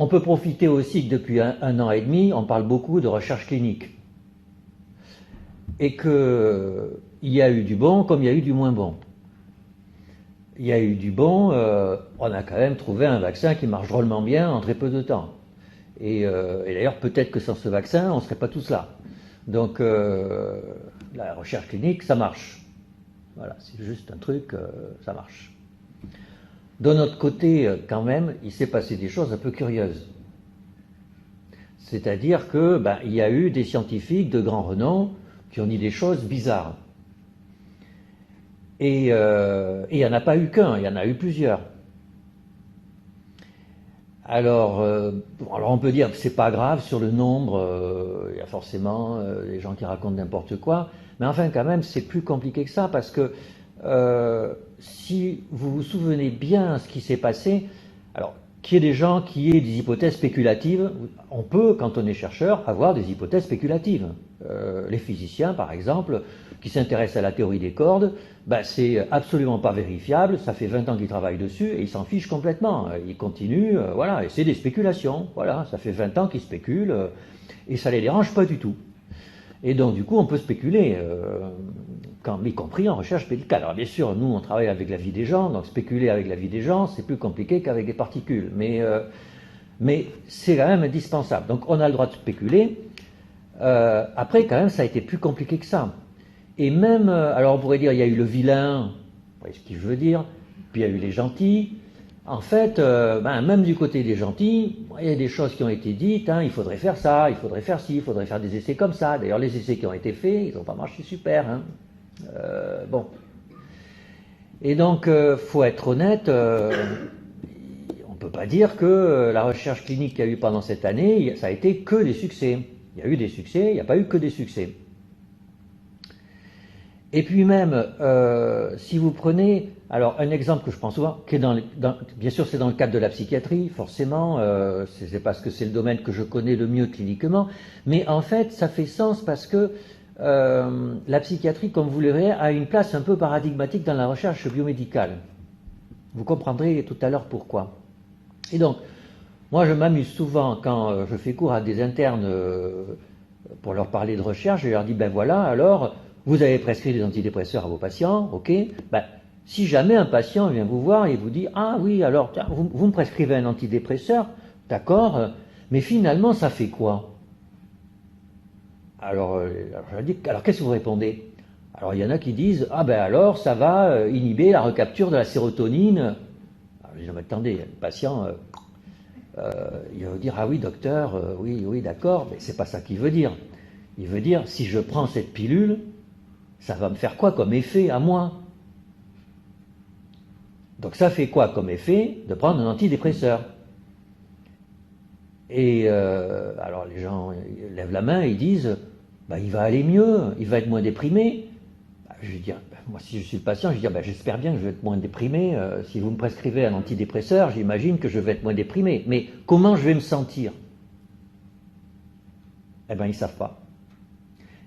on peut profiter aussi que depuis un an et demi, on parle beaucoup de recherche clinique. Et qu'il y a eu du bon comme il y a eu du moins bon. Il y a eu du bon, on a quand même trouvé un vaccin qui marche drôlement bien en très peu de temps. Et d'ailleurs, peut-être que sans ce vaccin, on ne serait pas tous là. Donc, la recherche clinique, ça marche. Voilà, c'est juste un truc, ça marche. De notre côté, quand même, il s'est passé des choses un peu curieuses. C'est-à-dire que, il y a eu des scientifiques de grand renom qui ont dit des choses bizarres. Et il n'y en a pas eu qu'un, il y en a eu plusieurs. Alors on peut dire que c'est pas grave sur le nombre, il y a forcément des gens qui racontent n'importe quoi, mais enfin quand même c'est plus compliqué que ça parce que si vous vous souvenez bien ce qui s'est passé, alors qu'il y ait des gens qui aient des hypothèses spéculatives, on peut, quand on est chercheur, avoir des hypothèses spéculatives. Les physiciens, par exemple, qui s'intéressent à la théorie des cordes, c'est absolument pas vérifiable, ça fait 20 ans qu'ils travaillent dessus et ils s'en fichent complètement. Ils continuent, voilà, et c'est des spéculations, voilà, ça fait 20 ans qu'ils spéculent et ça les dérange pas du tout. Et donc, du coup, on peut spéculer, y compris en recherche médicale. Alors, bien sûr, nous, on travaille avec la vie des gens, donc spéculer avec la vie des gens, c'est plus compliqué qu'avec des particules. Mais c'est quand même indispensable. Donc, on a le droit de spéculer. Après, quand même, ça a été plus compliqué que ça. Et même, alors on pourrait dire, il y a eu le vilain, vous voyez ce que je veux dire, puis il y a eu les gentils. En fait, même du côté des gentils, il y a des choses qui ont été dites, il faudrait faire ça, il faudrait faire ci, il faudrait faire des essais comme ça. D'ailleurs, les essais qui ont été faits, ils n'ont pas marché super. Bon. Et donc, faut être honnête, on ne peut pas dire que la recherche clinique qu'il y a eu pendant cette année, ça a été que des succès. Il y a eu des succès, il n'y a pas eu que des succès. Et puis même, si vous prenez, alors un exemple que je prends souvent, qui est bien sûr c'est dans le cadre de la psychiatrie, forcément, c'est parce que c'est le domaine que je connais le mieux cliniquement, mais en fait ça fait sens parce que la psychiatrie, comme vous le verrez, a une place un peu paradigmatique dans la recherche biomédicale. Vous comprendrez tout à l'heure pourquoi. Et donc, moi je m'amuse souvent quand je fais cours à des internes pour leur parler de recherche, je leur dis, voilà, alors, vous avez prescrit des antidépresseurs à vos patients, ok, si jamais un patient vient vous voir et vous dit, ah oui, alors, tiens, vous me prescrivez un antidépresseur, d'accord, mais finalement, ça fait quoi? Alors je leur dis, alors qu'est-ce que vous répondez? Alors il y en a qui disent, alors, ça va inhiber la recapture de la sérotonine. Alors je dis, mais attendez, le patient... il va vous dire, ah oui docteur, oui d'accord, mais c'est pas ça qu'il veut dire. Il veut dire, si je prends cette pilule, ça va me faire quoi comme effet à moi? Donc ça fait quoi comme effet de prendre un antidépresseur? Et alors les gens lèvent la main et ils disent, il va aller mieux, il va être moins déprimé. Je vais dire, moi si je suis le patient, je vais dire, j'espère bien que je vais être moins déprimé. Si vous me prescrivez un antidépresseur, j'imagine que je vais être moins déprimé. Mais comment je vais me sentir? Eh bien, ils ne savent pas.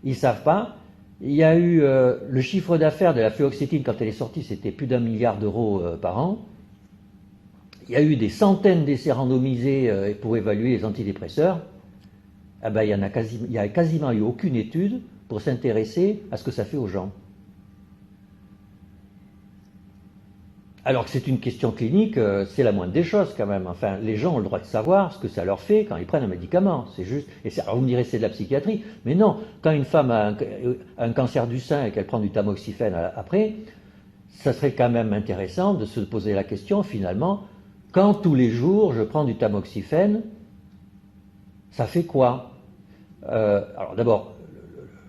Ils ne savent pas. Il y a eu le chiffre d'affaires de la fluoxétine quand elle est sortie, c'était plus d'1 milliard d'euros par an. Il y a eu des centaines d'essais randomisés pour évaluer les antidépresseurs. Il n'y a quasiment eu aucune étude pour s'intéresser à ce que ça fait aux gens. Alors que c'est une question clinique, c'est la moindre des choses quand même. Enfin, les gens ont le droit de savoir ce que ça leur fait quand ils prennent un médicament. C'est juste. Alors vous me direz c'est de la psychiatrie, mais non. Quand une femme a un cancer du sein et qu'elle prend du tamoxifène après, ça serait quand même intéressant de se poser la question finalement, quand tous les jours je prends du tamoxifène, ça fait quoi? Alors d'abord,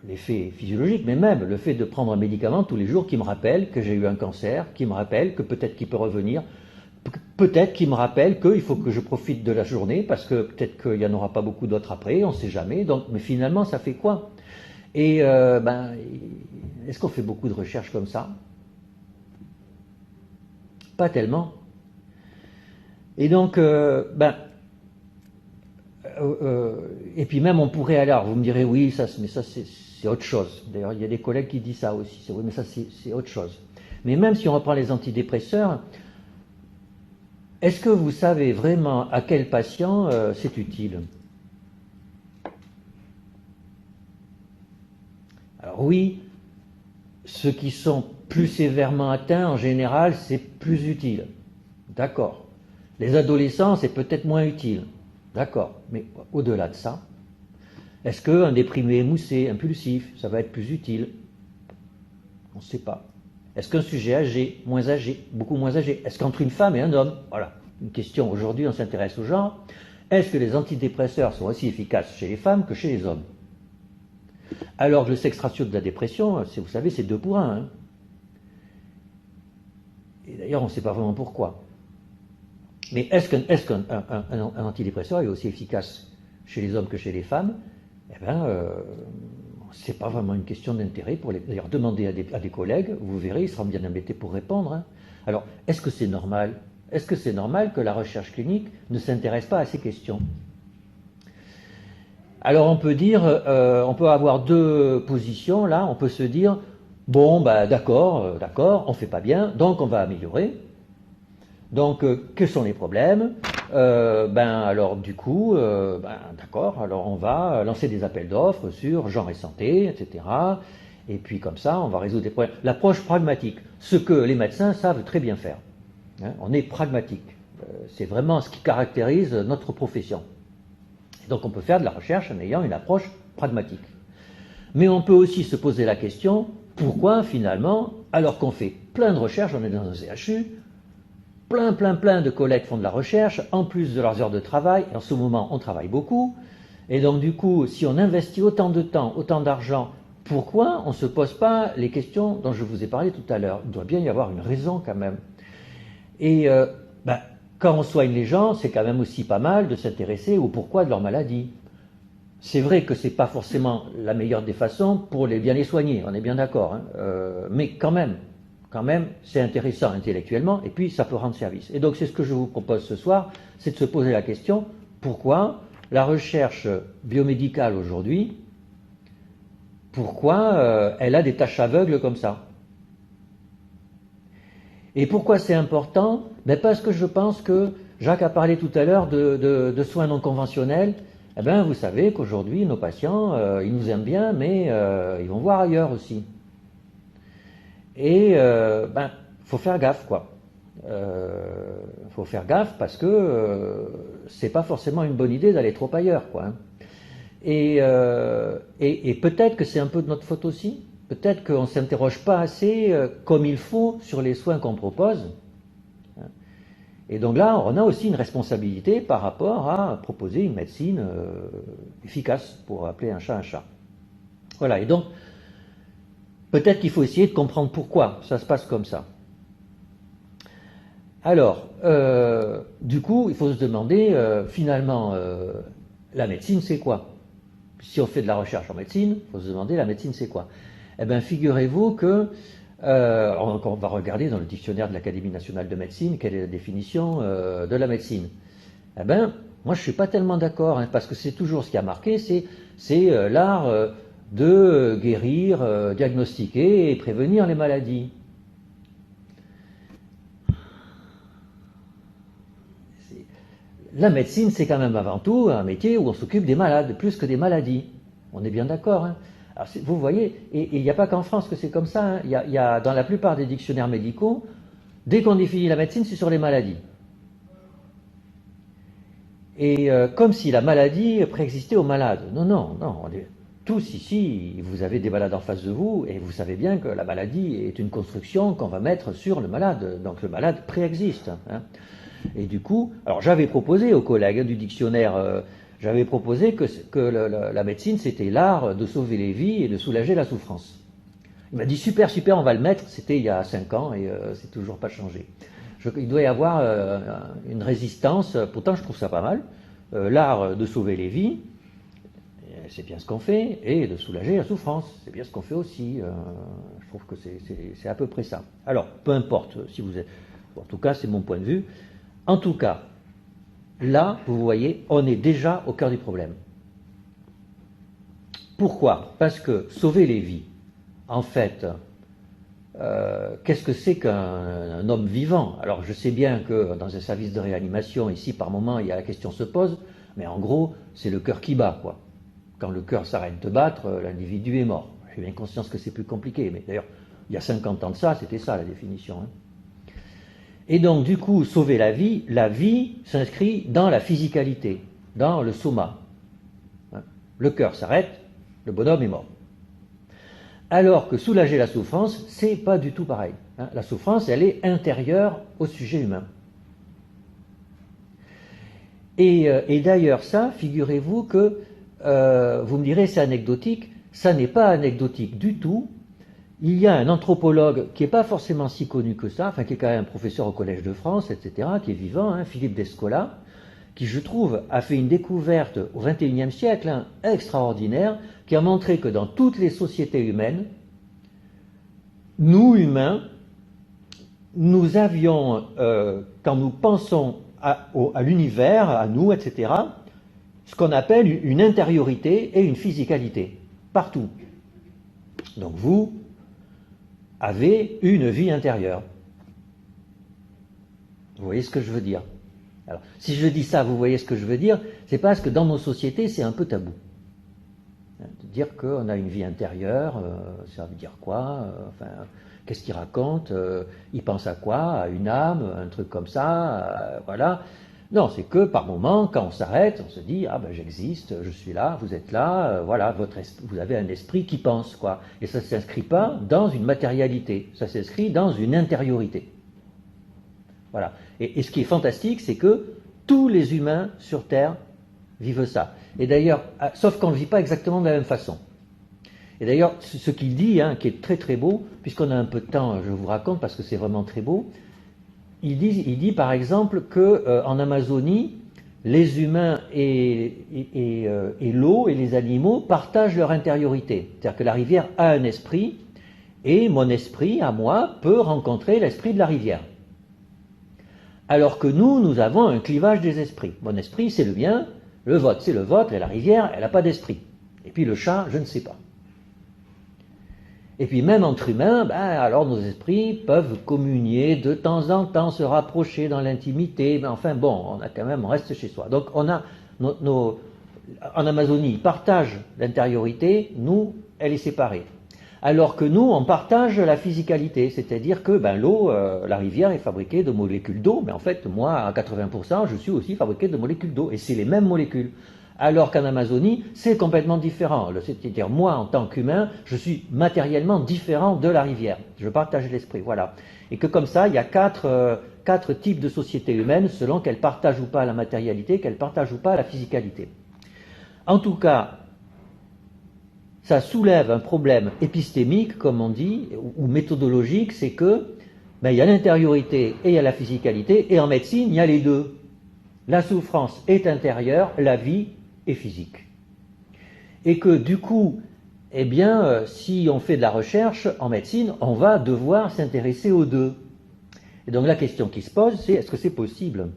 l'effet physiologique, mais même le fait de prendre un médicament tous les jours qui me rappelle que j'ai eu un cancer, qui me rappelle que peut-être qu'il peut revenir, peut-être qu'il me rappelle qu'il faut que je profite de la journée parce que peut-être qu'il n'y en aura pas beaucoup d'autres après, on ne sait jamais. Donc, mais finalement, ça fait quoi? Et est-ce qu'on fait beaucoup de recherches comme ça? Pas tellement. Et donc, et puis même on pourrait aller, alors vous me direz oui, mais ça c'est autre chose. D'ailleurs il y a des collègues qui disent ça aussi, oui, mais ça c'est autre chose. Mais même si on reprend les antidépresseurs, il y a des choses qui sont très intéressantes. Par exemple, il y a des gens qui disent, ah oui, alors tiens, vous me prescrivez un antidépresseur, d'accord, mais finalement ça fait quoi? Et puis même si on reprend les antidépresseurs, il y a des choses qui sont très intéressantes. Par exemple, il y a des gens qui disent, ah oui, alors tiens, vous me prescrivez un antidépresseur, d'accord, mais finalement ça fait quoi? Et puis même si on reprend les antidépresseurs, Est-ce que vous savez vraiment à quel patient c'est utile? Alors oui, ceux qui sont plus sévèrement atteints, en général, c'est plus utile. D'accord. Les adolescents, c'est peut-être moins utile. D'accord. Mais au-delà de ça, est-ce qu'un déprimé émoussé, impulsif, ça va être plus utile? On ne sait pas. Est-ce qu'un sujet âgé, moins âgé, beaucoup moins âgé? Est-ce qu'entre une femme et un homme? Voilà. Une question, aujourd'hui, on s'intéresse au genre. Est-ce que les antidépresseurs sont aussi efficaces chez les femmes que chez les hommes? Alors que le sexe ratio de la dépression, vous savez, c'est 2 pour 1. Hein. Et d'ailleurs, on ne sait pas vraiment pourquoi. Mais est-ce qu'un antidépresseur est aussi efficace chez les hommes que chez les femmes? Eh bien, c'est pas vraiment une question d'intérêt. D'ailleurs, demandez à des collègues, vous verrez, ils seront bien embêtés pour répondre. Hein. Alors, est-ce que c'est normal? Est-ce que c'est normal que la recherche clinique ne s'intéresse pas à ces questions? Alors, on peut dire, on peut avoir 2 positions là. On peut se dire, bon, bah, d'accord, on fait pas bien, donc on va améliorer. Donc, quels sont les problèmes? Alors du coup, d'accord, alors on va lancer des appels d'offres sur genre et santé, etc. Et puis comme ça, on va résoudre des problèmes. L'approche pragmatique, ce que les médecins savent très bien faire. Hein, on est pragmatique. C'est vraiment ce qui caractérise notre profession. Et donc on peut faire de la recherche en ayant une approche pragmatique. Mais on peut aussi se poser la question, pourquoi finalement, alors qu'on fait plein de recherches, on est dans un CHU, plein de collègues font de la recherche, en plus de leurs heures de travail, et en ce moment on travaille beaucoup, et donc du coup, si on investit autant de temps, autant d'argent, pourquoi on ne se pose pas les questions dont je vous ai parlé tout à l'heure? Il doit bien y avoir une raison quand même. Et quand on soigne les gens, c'est quand même aussi pas mal de s'intéresser au pourquoi de leur maladie. C'est vrai que ce n'est pas forcément la meilleure des façons pour bien les soigner, on est bien d'accord, hein, mais quand même, c'est intéressant intellectuellement, et puis ça peut rendre service. Et donc c'est ce que je vous propose ce soir, c'est de se poser la question, pourquoi la recherche biomédicale aujourd'hui, pourquoi elle a des taches aveugles comme ça? Et pourquoi c'est important? Parce que je pense que Jacques a parlé tout à l'heure de soins non conventionnels. Eh bien, vous savez qu'aujourd'hui, nos patients, ils nous aiment bien, mais ils vont voir ailleurs aussi. Et faut faire gaffe, quoi. Faut faire gaffe parce que c'est pas forcément une bonne idée d'aller trop ailleurs, quoi. Hein. Et peut-être que c'est un peu de notre faute aussi. Peut-être qu'on ne s'interroge pas assez comme il faut sur les soins qu'on propose. Et donc là, on a aussi une responsabilité par rapport à proposer une médecine efficace, pour appeler un chat un chat. Voilà, et donc, peut-être qu'il faut essayer de comprendre pourquoi ça se passe comme ça. Alors, du coup, il faut se demander, finalement, la médecine, c'est quoi? Si on fait de la recherche en médecine, il faut se demander, la médecine, c'est quoi? Eh bien, figurez-vous que, on va regarder dans le dictionnaire de l'Académie nationale de médecine, quelle est la définition de la médecine. Eh bien, moi, je ne suis pas tellement d'accord, hein, parce que c'est toujours ce qui a marqué, c'est l'art de guérir, diagnostiquer et prévenir les maladies. La médecine, c'est quand même avant tout un métier où on s'occupe des malades, plus que des maladies. On est bien d'accord, hein. Alors, vous voyez, et il n'y a pas qu'en France que c'est comme ça. Hein. Il y a, dans la plupart des dictionnaires médicaux, dès qu'on définit la médecine, c'est sur les maladies. Et comme si la maladie préexistait aux malades. Non, non, non. Tous ici, vous avez des malades en face de vous, et vous savez bien que la maladie est une construction qu'on va mettre sur le malade. Donc le malade préexiste. Hein. Et du coup, alors j'avais proposé aux collègues du dictionnaire, j'avais proposé que la médecine, c'était l'art de sauver les vies et de soulager la souffrance. Il m'a dit super, on va le mettre. C'était il y a 5 ans et c'est toujours pas changé. Il doit y avoir une résistance, pourtant je trouve ça pas mal. L'art de sauver les vies, c'est bien ce qu'on fait, et de soulager la souffrance, c'est bien ce qu'on fait aussi. Je trouve que c'est à peu près ça. Alors, peu importe si vous êtes... Bon, en tout cas, c'est mon point de vue. En tout cas, là, vous voyez, on est déjà au cœur du problème. Pourquoi? Parce que sauver les vies, en fait, qu'est-ce que c'est qu'un homme vivant? Alors je sais bien que dans un service de réanimation, ici par moment, la question se pose, mais en gros, c'est le cœur qui bat, quoi. Quand le cœur s'arrête de battre, l'individu est mort. J'ai bien conscience que c'est plus compliqué, mais d'ailleurs, il y a 50 ans de ça, c'était ça la définition. Hein. Et donc, du coup, sauver la vie s'inscrit dans la physicalité, dans le soma. Hein. Le cœur s'arrête, le bonhomme est mort. Alors que soulager la souffrance, c'est pas du tout pareil. Hein. La souffrance, elle est intérieure au sujet humain. Et d'ailleurs, ça, figurez-vous que, vous me direz, c'est anecdotique, ça n'est pas anecdotique du tout. Il y a un anthropologue qui n'est pas forcément si connu que ça, enfin qui est quand même un professeur au Collège de France, etc., qui est vivant, hein, Philippe Descola, qui, je trouve, a fait une découverte au XXIe siècle hein, extraordinaire, qui a montré que dans toutes les sociétés humaines, nous, humains, nous avions, quand nous pensons à l'univers, à nous, etc., ce qu'on appelle une intériorité et une physicalité, partout. Donc vous avez une vie intérieure. Vous voyez ce que je veux dire? Alors, si je dis ça, vous voyez ce que je veux dire, c'est parce que dans nos sociétés, c'est un peu tabou. De dire qu'on a une vie intérieure, ça veut dire quoi? Enfin, qu'est-ce qu'il raconte? Il pense à quoi? À une âme? Un truc comme ça? Voilà. Non, c'est que par moment, quand on s'arrête, on se dit, ah ben j'existe, je suis là, vous êtes là, voilà, vous avez un esprit qui pense, quoi. Et ça ne s'inscrit pas dans une matérialité, ça s'inscrit dans une intériorité. Voilà. Et ce qui est fantastique, c'est que tous les humains sur Terre vivent ça. Et d'ailleurs, sauf qu'on ne le vit pas exactement de la même façon. Et d'ailleurs, ce qu'il dit, hein, qui est très très beau, puisqu'on a un peu de temps, je vous raconte parce que c'est vraiment très beau, il dit par exemple qu'en Amazonie, les humains et l'eau et les animaux partagent leur intériorité. C'est-à-dire que la rivière a un esprit, et mon esprit, à moi, peut rencontrer l'esprit de la rivière. Alors que nous avons un clivage des esprits. Mon esprit, c'est le mien, le vôtre, c'est le vôtre, et la rivière, elle n'a pas d'esprit. Et puis le chat, je ne sais pas. Et puis même entre humains, alors nos esprits peuvent communier de temps en temps, se rapprocher dans l'intimité, mais enfin bon, on reste chez soi. Donc on a en Amazonie, ils partagent l'intériorité, nous, elle est séparée. Alors que nous, on partage la physicalité, c'est-à-dire que l'eau, la rivière est fabriquée de molécules d'eau, mais en fait, moi, à 80%, je suis aussi fabriqué de molécules d'eau, et c'est les mêmes molécules. Alors qu'en Amazonie, c'est complètement différent. C'est-à-dire, moi, en tant qu'humain, je suis matériellement différent de la rivière. Je partage l'esprit, voilà. Et que comme ça, il y a quatre types de sociétés humaines, selon qu'elles partagent ou pas la matérialité, qu'elles partagent ou pas la physicalité. En tout cas, ça soulève un problème épistémique, comme on dit, ou méthodologique, c'est que il y a l'intériorité et il y a la physicalité, et en médecine, il y a les deux. La souffrance est intérieure, la vie est physique. Et que du coup, si on fait de la recherche en médecine, on va devoir s'intéresser aux deux. Et donc la question qui se pose, c'est est-ce que c'est possible?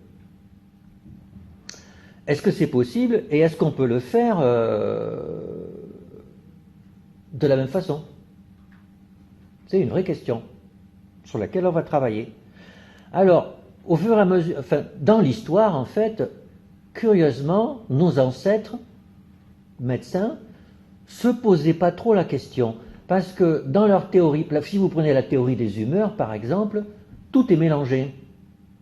Est-ce que c'est possible et est-ce qu'on peut le faire de la même façon? C'est une vraie question sur laquelle on va travailler. Alors, au fur et à mesure, dans l'histoire, en fait, curieusement, nos ancêtres, médecins, se posaient pas trop la question. Parce que dans leur théorie, si vous prenez la théorie des humeurs, par exemple, tout est mélangé.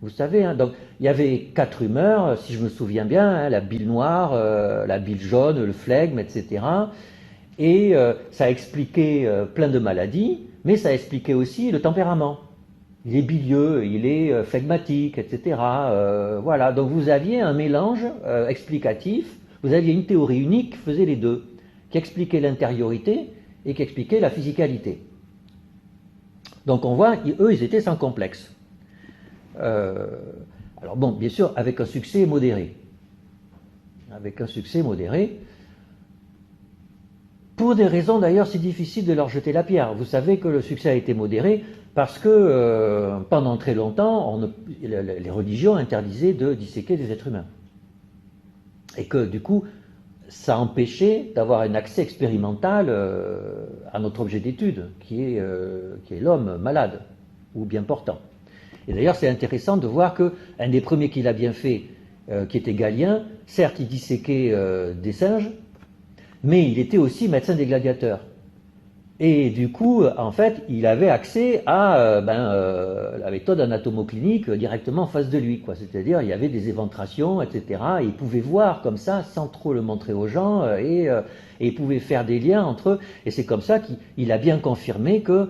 Vous savez, hein, donc il y avait 4 humeurs, si je me souviens bien, hein, la bile noire, la bile jaune, le flegme, etc. Et ça expliquait plein de maladies, mais ça expliquait aussi le tempérament. Il est bilieux, il est phlegmatique, etc. Voilà, donc vous aviez un mélange explicatif, vous aviez une théorie unique qui faisait les deux, qui expliquait l'intériorité et qui expliquait la physicalité. Donc on voit, eux, ils étaient sans complexe. Alors bon, bien sûr, avec un succès modéré. Avec un succès modéré. Pour des raisons d'ailleurs, c'est difficile de leur jeter la pierre. Vous savez que le succès a été modéré parce que pendant très longtemps, les religions interdisaient de disséquer des êtres humains. Et que du coup, ça empêchait d'avoir un accès expérimental à notre objet d'étude, qui est l'homme malade ou bien portant. Et d'ailleurs, c'est intéressant de voir qu'un des premiers qu'il a bien fait, qui était Galien, certes, il disséquait des singes, mais il était aussi médecin des gladiateurs. Et du coup, en fait, il avait accès à la méthode anatomoclinique directement en face de lui, quoi. C'est-à-dire, il y avait des éventrations, etc. Et il pouvait voir comme ça, sans trop le montrer aux gens, et il pouvait faire des liens entre eux. Et c'est comme ça qu'il a bien confirmé que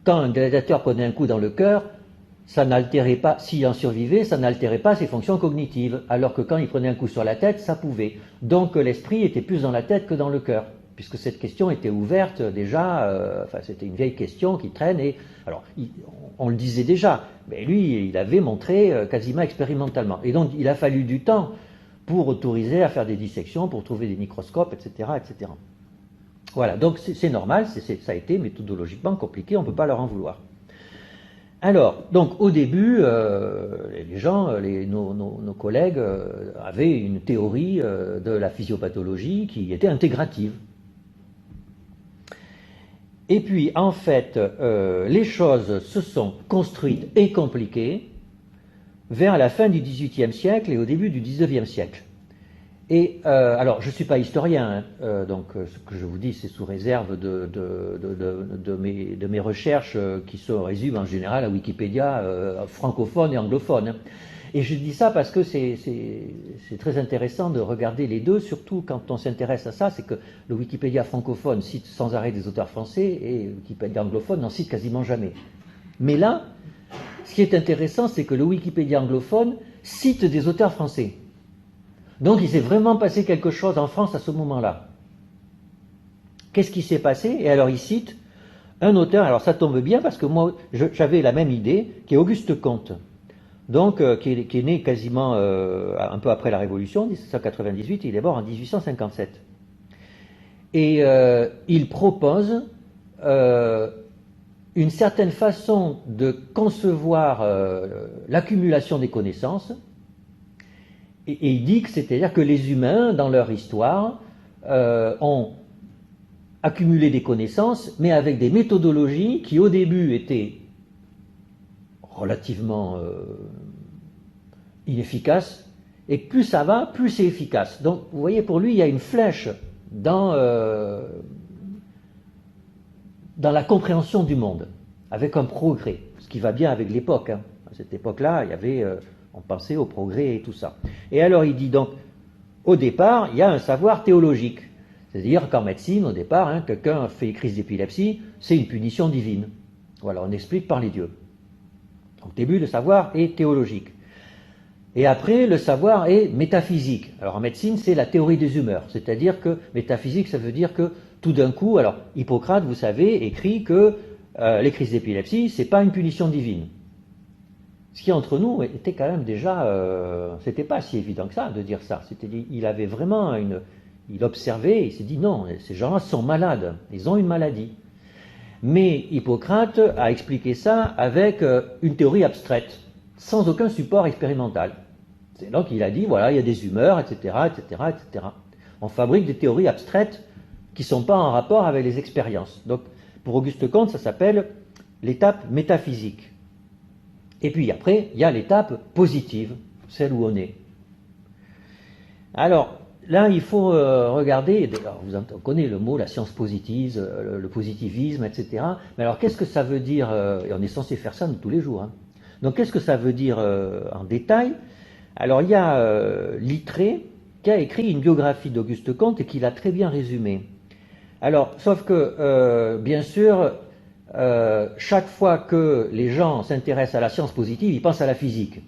quand un gladiateur prenait un coup dans le cœur, ça n'altérait pas, s'il en survivait, ça n'altérait pas ses fonctions cognitives, alors que quand il prenait un coup sur la tête, ça pouvait. Donc l'esprit était plus dans la tête que dans le cœur, puisque cette question était ouverte déjà, c'était une vieille question qui traîne, et alors on le disait déjà, mais lui, il avait montré quasiment expérimentalement. Et donc il a fallu du temps pour autoriser à faire des dissections, pour trouver des microscopes, etc. etc. Voilà, donc c'est normal, ça a été méthodologiquement compliqué, on ne peut pas leur en vouloir. Alors, donc au début, les gens, nos collègues avaient une théorie de la physiopathologie qui était intégrative. Et puis, en fait, les choses se sont construites et compliquées vers la fin du XVIIIe siècle et au début du XIXe siècle. Et alors, je ne suis pas historien, donc ce que je vous dis, c'est sous réserve de mes recherches qui se résument en général à Wikipédia francophone et anglophone. Et je dis ça parce que c'est très intéressant de regarder les deux, surtout quand on s'intéresse à ça, c'est que le Wikipédia francophone cite sans arrêt des auteurs français et le Wikipédia anglophone n'en cite quasiment jamais. Mais là, ce qui est intéressant, c'est que le Wikipédia anglophone cite des auteurs français. Donc il s'est vraiment passé quelque chose en France à ce moment-là. Qu'est-ce qui s'est passé? Et alors il cite un auteur, alors ça tombe bien parce que moi j'avais la même idée, qui est Auguste Comte, donc qui est né quasiment un peu après la Révolution, 1798, il est mort en 1857. Et il propose une certaine façon de concevoir l'accumulation des connaissances. Et il dit que c'est-à-dire que les humains, dans leur histoire, ont accumulé des connaissances, mais avec des méthodologies qui, au début, étaient relativement inefficaces, et plus ça va, plus c'est efficace. Donc, vous voyez, pour lui, il y a une flèche dans la compréhension du monde, avec un progrès, ce qui va bien avec l'époque. Hein. À cette époque-là, il y avait... on pensait au progrès et tout ça. Et alors il dit donc, au départ, il y a un savoir théologique. C'est-à-dire qu'en médecine, au départ, hein, quelqu'un fait une crise d'épilepsie, c'est une punition divine. Voilà, on explique par les dieux. Donc, au début, le savoir est théologique. Et après, le savoir est métaphysique. Alors en médecine, c'est la théorie des humeurs. C'est-à-dire que métaphysique, ça veut dire que tout d'un coup, alors Hippocrate, vous savez, écrit que les crises d'épilepsie, c'est pas une punition divine. Ce qui entre nous était quand même déjà, c'était pas si évident que ça de dire ça. Il avait vraiment il observait, il s'est dit non, ces gens-là sont malades, ils ont une maladie. Mais Hippocrate a expliqué ça avec une théorie abstraite, sans aucun support expérimental. Donc il a dit voilà, il y a des humeurs, etc., etc., etc. On fabrique des théories abstraites qui ne sont pas en rapport avec les expériences. Donc pour Auguste Comte, ça s'appelle l'étape métaphysique. Et puis après, il y a l'étape positive, celle où on est. Alors, là, il faut regarder, on connaît le mot, la science positive, le positivisme, etc. Mais alors, qu'est-ce que ça veut dire, et on est censé faire ça tous les jours, hein. Donc, qu'est-ce que ça veut dire en détail? Alors, il y a Littré qui a écrit une biographie d'Auguste Comte et qui l'a très bien résumé. Alors, sauf que, bien sûr, chaque fois que les gens s'intéressent à la science positive, ils pensent à la physique.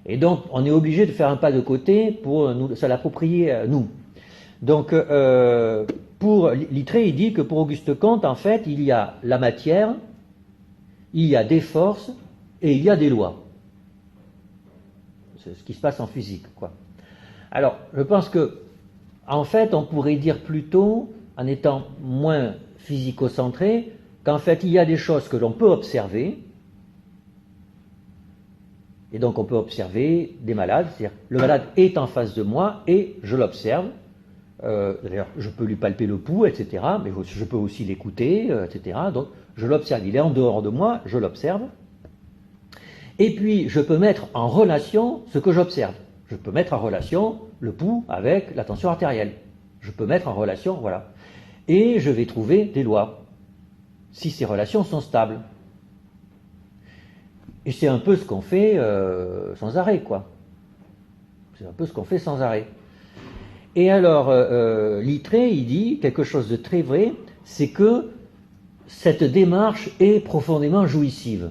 Et donc, on est obligé de faire un pas de côté pour se l'approprier à nous. Donc, pour Littré, il dit que pour Auguste Comte, en fait, il y a la matière, il y a des forces et il y a des lois. C'est ce qui se passe en physique, quoi. Alors, je pense que, en fait, on pourrait dire plutôt, en étant moins physico-centré, qu'en fait, il y a des choses que l'on peut observer, Et donc on peut observer des malades, c'est-à-dire le malade est en face de moi et je l'observe. D'ailleurs, je peux lui palper le pouls, etc. Mais je peux aussi l'écouter, etc. Donc je l'observe, il est en dehors de moi, je l'observe. Et puis je peux mettre en relation ce que j'observe. Je peux mettre en relation le pouls avec la tension artérielle. Je peux mettre en relation, voilà. Et je vais trouver des lois, si ces relations sont stables. Et c'est un peu ce qu'on fait sans arrêt, quoi. C'est un peu ce qu'on fait sans arrêt. Et alors, Littré, il dit quelque chose de très vrai, c'est que cette démarche est profondément jouissive.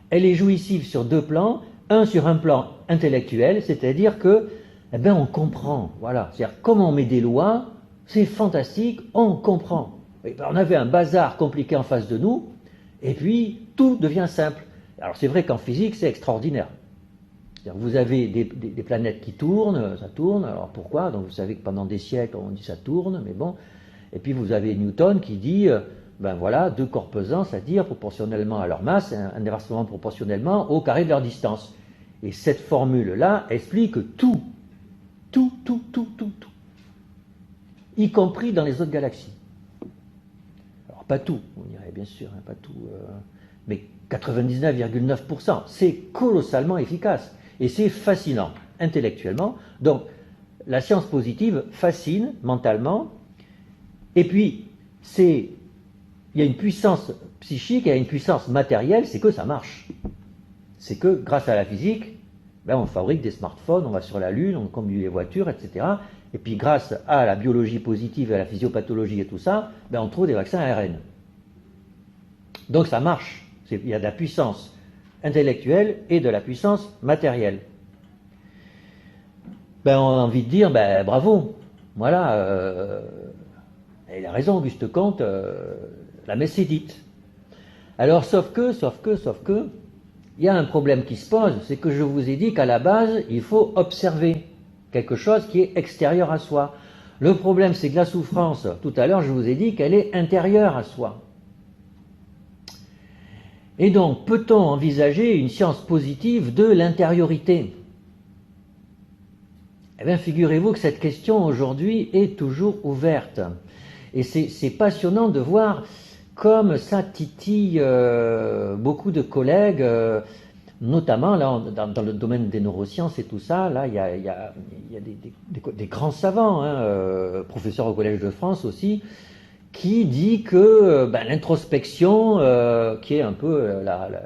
Elle est jouissive sur deux plans. Un, sur un plan intellectuel, c'est-à-dire que, eh ben, on comprend. Voilà. C'est-à-dire, comme on met des lois, c'est fantastique, on comprend. Et ben, on avait un bazar compliqué en face de nous, et puis tout devient simple. Alors c'est vrai qu'en physique, c'est extraordinaire. Vous avez des planètes qui tournent, ça tourne, alors pourquoi? Donc vous savez que pendant des siècles, on dit ça tourne, mais bon. Et puis vous avez Newton qui dit, ben voilà, deux corps pesants, c'est-à-dire proportionnellement à leur masse, inversement proportionnellement au carré de leur distance. Et cette formule-là explique tout. Tout. Y compris dans les autres galaxies. Alors pas tout, on dirait bien sûr, hein, pas tout, mais 99,9%. C'est colossalement efficace. Et c'est fascinant, intellectuellement. Donc, la science positive fascine mentalement. Et puis, il y a une puissance psychique, il y a une puissance matérielle, c'est que ça marche. C'est que, grâce à la physique, ben, on fabrique des smartphones, on va sur la Lune, on conduit les voitures, etc. Et puis, grâce à la biologie positive, à la physiopathologie et tout ça, ben, on trouve des vaccins ARN. Donc, ça marche. Il y a de la puissance intellectuelle et de la puissance matérielle. Ben, on a envie de dire, ben, bravo, voilà, il a raison, Auguste Comte, la messe est dite. Alors, sauf que, il y a un problème qui se pose, c'est que je vous ai dit qu'à la base, il faut observer quelque chose qui est extérieur à soi. Le problème, c'est que la souffrance, tout à l'heure, je vous ai dit qu'elle est intérieure à soi. Et donc, peut-on envisager une science positive de l'intériorité? Eh bien, figurez-vous que cette question aujourd'hui est toujours ouverte. Et c'est passionnant de voir comme ça titille beaucoup de collègues, notamment là, dans le domaine des neurosciences et tout ça. Là, il y a des grands savants, hein, professeurs au Collège de France aussi, qui dit que l'introspection, qui est un peu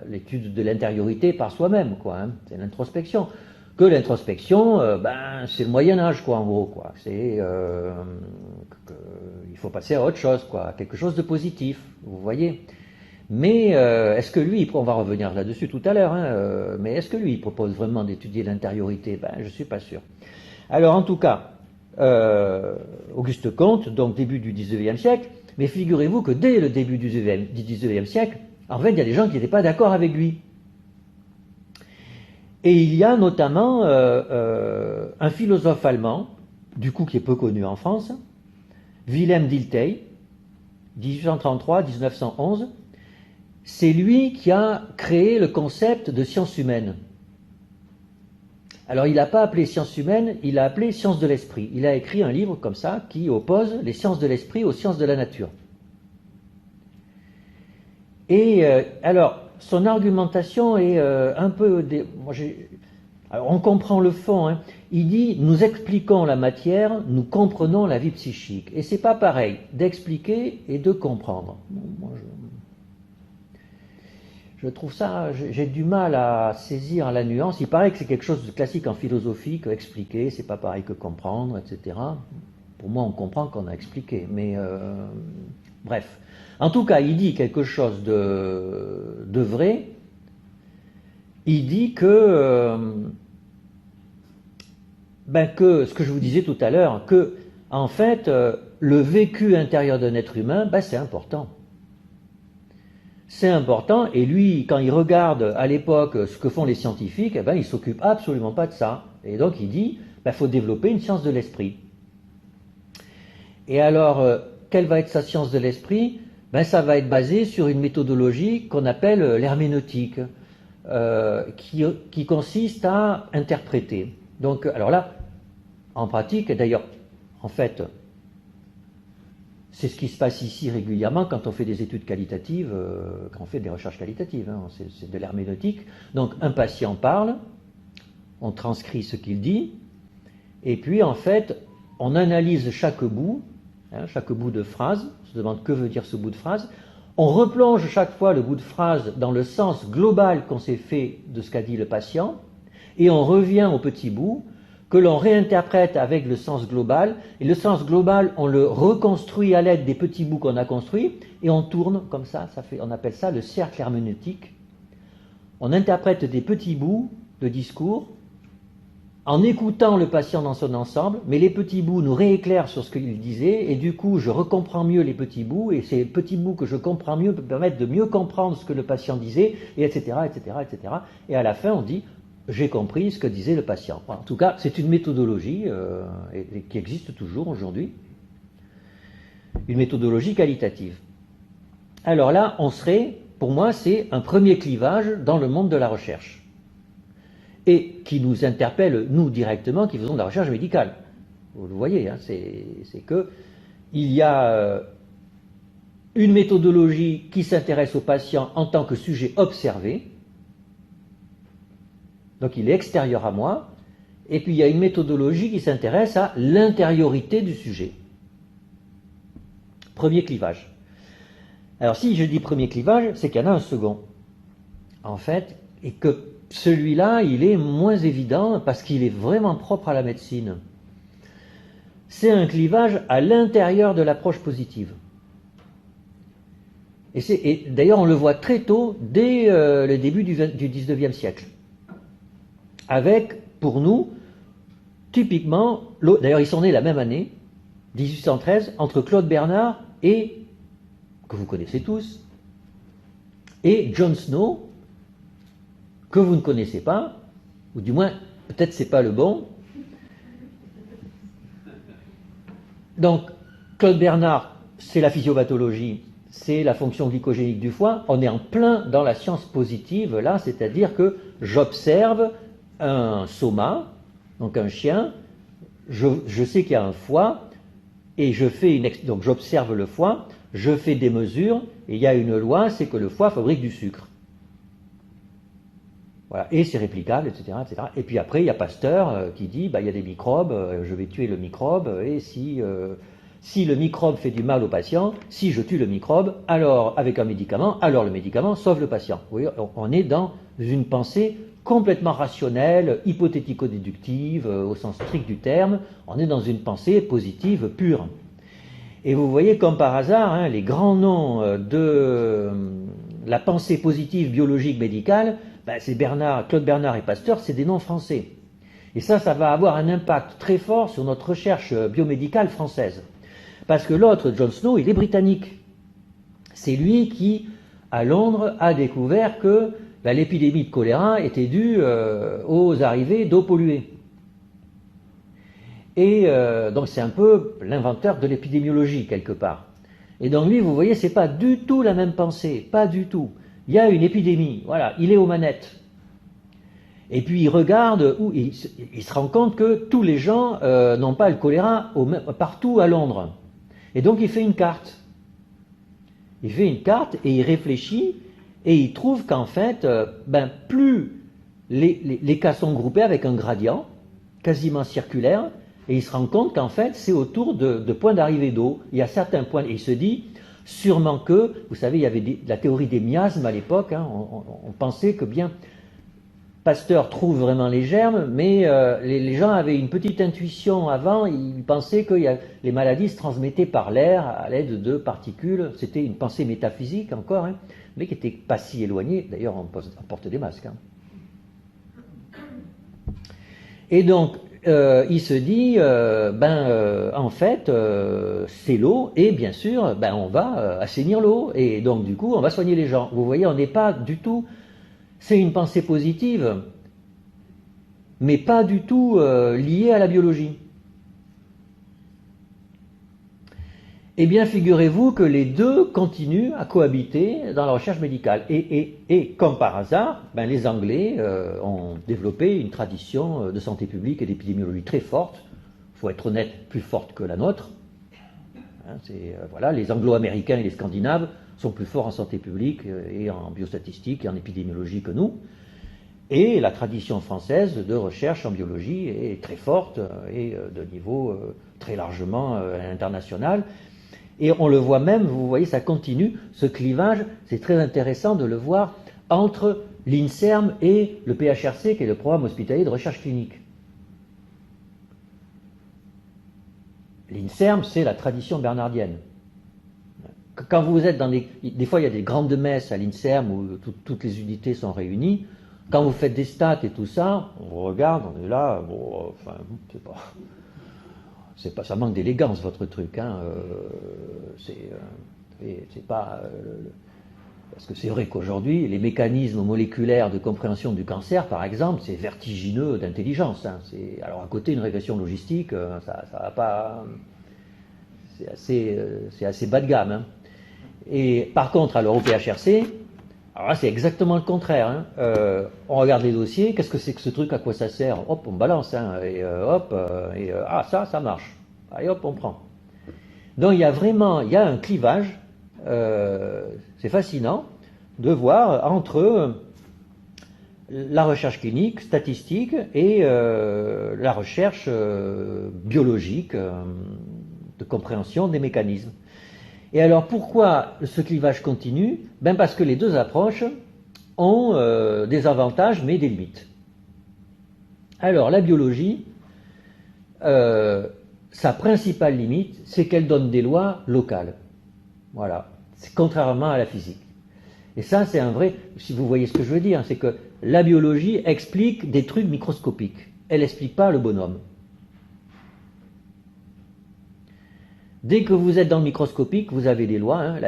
l'étude de l'intériorité par soi-même, quoi, hein, c'est l'introspection. Que l'introspection, c'est le Moyen-Âge, quoi, en gros, quoi. C'est il faut passer à autre chose, quoi, à quelque chose de positif, vous voyez. Mais est-ce que lui, on va revenir là-dessus tout à l'heure, hein, mais est-ce que lui, il propose vraiment d'étudier l'intériorité? Je ne suis pas sûr. Alors, en tout cas, Auguste Comte, donc début du XIXe siècle, mais figurez-vous que dès le début du XIXe siècle, en fait, il y a des gens qui n'étaient pas d'accord avec lui. Et il y a notamment un philosophe allemand, du coup qui est peu connu en France, Wilhelm Dilthey, 1833-1911, c'est lui qui a créé le concept de science humaine. Alors il n'a pas appelé science humaine, il l'a appelé science de l'esprit. Il a écrit un livre comme ça qui oppose les sciences de l'esprit aux sciences de la nature. Et alors, son argumentation est un peu... Alors, on comprend le fond. Hein. Il dit, nous expliquons la matière, nous comprenons la vie psychique. Et c'est pas pareil d'expliquer et de comprendre. Bon, moi, je trouve ça, j'ai du mal à saisir la nuance. Il paraît que c'est quelque chose de classique en philosophie, que expliquer, c'est pas pareil que comprendre, etc. Pour moi, on comprend qu'on a expliqué. Mais bref. En tout cas, il dit quelque chose de vrai. Il dit que ce que je vous disais tout à l'heure, que en fait, le vécu intérieur d'un être humain, c'est important. C'est important, et lui, quand il regarde à l'époque ce que font les scientifiques, il ne s'occupe absolument pas de ça. Et donc il dit, faut développer une science de l'esprit. Et alors, quelle va être sa science de l'esprit? Ça va être basé sur une méthodologie qu'on appelle l'herméneutique. qui consiste à interpréter. Donc, alors là, en pratique, et d'ailleurs, en fait, c'est ce qui se passe ici régulièrement quand on fait des études qualitatives, quand on fait des recherches qualitatives, hein, c'est de l'herméneutique. Donc, un patient parle, on transcrit ce qu'il dit, et puis, en fait, on analyse chaque bout de phrase, on se demande que veut dire ce bout de phrase, on replonge chaque fois le bout de phrase dans le sens global qu'on s'est fait de ce qu'a dit le patient, et on revient au petit bout que l'on réinterprète avec le sens global, et le sens global, on le reconstruit à l'aide des petits bouts qu'on a construits, et on tourne comme ça, on appelle ça le cercle herméneutique. On interprète des petits bouts de discours, en écoutant le patient dans son ensemble, mais les petits bouts nous rééclairent sur ce qu'il disait, et du coup, je recomprends mieux les petits bouts, et ces petits bouts que je comprends mieux me permettent de mieux comprendre ce que le patient disait, et etc., etc., etc. Et à la fin, on dit, j'ai compris ce que disait le patient. En tout cas, c'est une méthodologie qui existe toujours aujourd'hui, une méthodologie qualitative. Alors là, pour moi, c'est un premier clivage dans le monde de la recherche, et qui nous interpelle, nous, directement, qui faisons de la recherche médicale. Vous le voyez, hein, c'est que il y a une méthodologie qui s'intéresse au patient en tant que sujet observé, donc il est extérieur à moi, et puis il y a une méthodologie qui s'intéresse à l'intériorité du sujet. Premier clivage. Alors si je dis premier clivage, c'est qu'il y en a un second, en fait, et que celui-là, il est moins évident parce qu'il est vraiment propre à la médecine. C'est un clivage à l'intérieur de l'approche positive. Et d'ailleurs, on le voit très tôt, dès le début du 19e siècle. Avec, pour nous, typiquement, d'ailleurs ils sont nés la même année, 1813, entre Claude Bernard et, que vous connaissez tous, et John Snow, que vous ne connaissez pas, ou du moins, peut-être c'est pas le bon. Donc, Claude Bernard, c'est la physiopathologie, c'est la fonction glycogénique du foie. On est en plein dans la science positive, là, c'est-à-dire que j'observe un soma, donc un chien, je sais qu'il y a un foie, et donc j'observe le foie, je fais des mesures, et il y a une loi, c'est que le foie fabrique du sucre. Voilà, et c'est réplicable, etc., etc. Et puis après, il y a Pasteur qui dit, il y a des microbes, je vais tuer le microbe, et si le microbe fait du mal au patient, si je tue le microbe, alors avec un médicament, alors le médicament sauve le patient. Vous voyez, on est dans une pensée complètement rationnelle, hypothético-déductive, au sens strict du terme, on est dans une pensée positive pure. Et vous voyez, comme par hasard, hein, les grands noms de la pensée positive biologique médicale, c'est Claude Bernard et Pasteur, c'est des noms français. Et ça va avoir un impact très fort sur notre recherche biomédicale française. Parce que l'autre, John Snow, il est britannique. C'est lui qui, à Londres, a découvert que l'épidémie de choléra était due aux arrivées d'eau polluée. Et donc c'est un peu l'inventeur de l'épidémiologie, quelque part. Et donc lui, vous voyez, c'est pas du tout la même pensée, pas du tout. Il y a une épidémie, voilà, il est aux manettes. Et puis il regarde, il se rend compte que tous les gens n'ont pas le choléra partout à Londres. Et donc il fait une carte. Il fait une carte et il réfléchit et il trouve qu'en fait, plus les cas sont groupés avec un gradient quasiment circulaire, et il se rend compte qu'en fait c'est autour de points d'arrivée d'eau. Il y a certains points, et il se dit sûrement que, vous savez, il y avait la théorie des miasmes à l'époque, hein, on pensait que bien Pasteur trouve vraiment les germes, mais les gens avaient une petite intuition avant, ils pensaient que les maladies se transmettaient par l'air à l'aide de particules. C'était une pensée métaphysique encore, hein, mais qui n'était pas si éloignée. D'ailleurs, on porte des masques. Hein. Et donc, il se dit, en fait, c'est l'eau, et bien sûr, on va assainir l'eau, et donc du coup, on va soigner les gens. Vous voyez, on n'est pas du tout... C'est une pensée positive, mais pas du tout liée à la biologie. Eh bien, figurez-vous que les deux continuent à cohabiter dans la recherche médicale. Et comme par hasard, ben, les Anglais ont développé une tradition de santé publique et d'épidémiologie très forte. Il faut être honnête, plus forte que la nôtre. Hein, voilà, les Anglo-Américains et les Scandinaves sont plus forts en santé publique et en biostatistique et en épidémiologie que nous. Et la tradition française de recherche en biologie est très forte et de niveau très largement international. Et on le voit même, vous voyez, ça continue, ce clivage, c'est très intéressant de le voir entre l'INSERM et le PHRC, qui est le programme hospitalier de recherche clinique. L'INSERM, c'est la tradition bernardienne. Quand vous êtes dans des fois, il y a des grandes messes à l'INSERM où toutes les unités sont réunies. Quand vous faites des stats et tout ça, on vous regarde, on est là, bon, enfin, c'est pas, ça manque d'élégance votre truc, hein. C'est pas parce que c'est vrai qu'aujourd'hui les mécanismes moléculaires de compréhension du cancer, par exemple, c'est vertigineux d'intelligence. Hein. Alors à côté une régression logistique, ça va pas, c'est assez bas de gamme. Hein. Et par contre, alors au PHRC, alors là c'est exactement le contraire. Hein. On regarde les dossiers, qu'est-ce que c'est que ce truc, à quoi ça sert? Hop, on balance, hein, et hop, ah ça marche. Allez hop, on prend. Donc il y a un clivage, c'est fascinant de voir entre la recherche clinique, statistique et la recherche biologique de compréhension des mécanismes. Et alors pourquoi ce clivage continue? Ben parce que les deux approches ont des avantages mais des limites. Alors la biologie, sa principale limite, c'est qu'elle donne des lois locales. Voilà. C'est contrairement à la physique. Et ça, c'est un vrai, si vous voyez ce que je veux dire, c'est que la biologie explique des trucs microscopiques. Elle n'explique pas le bonhomme. Dès que vous êtes dans le microscopique, vous avez des lois, hein,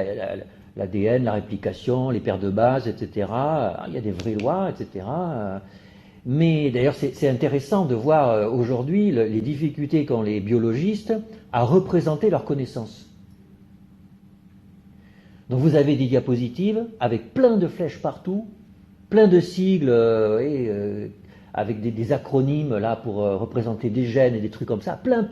l'ADN, la réplication, les paires de bases, etc. Il y a des vraies lois, etc. Mais d'ailleurs, c'est intéressant de voir aujourd'hui les difficultés qu'ont les biologistes à représenter leurs connaissances. Donc vous avez des diapositives avec plein de flèches partout, plein de sigles, avec des acronymes là pour représenter des gènes et des trucs comme ça, plein.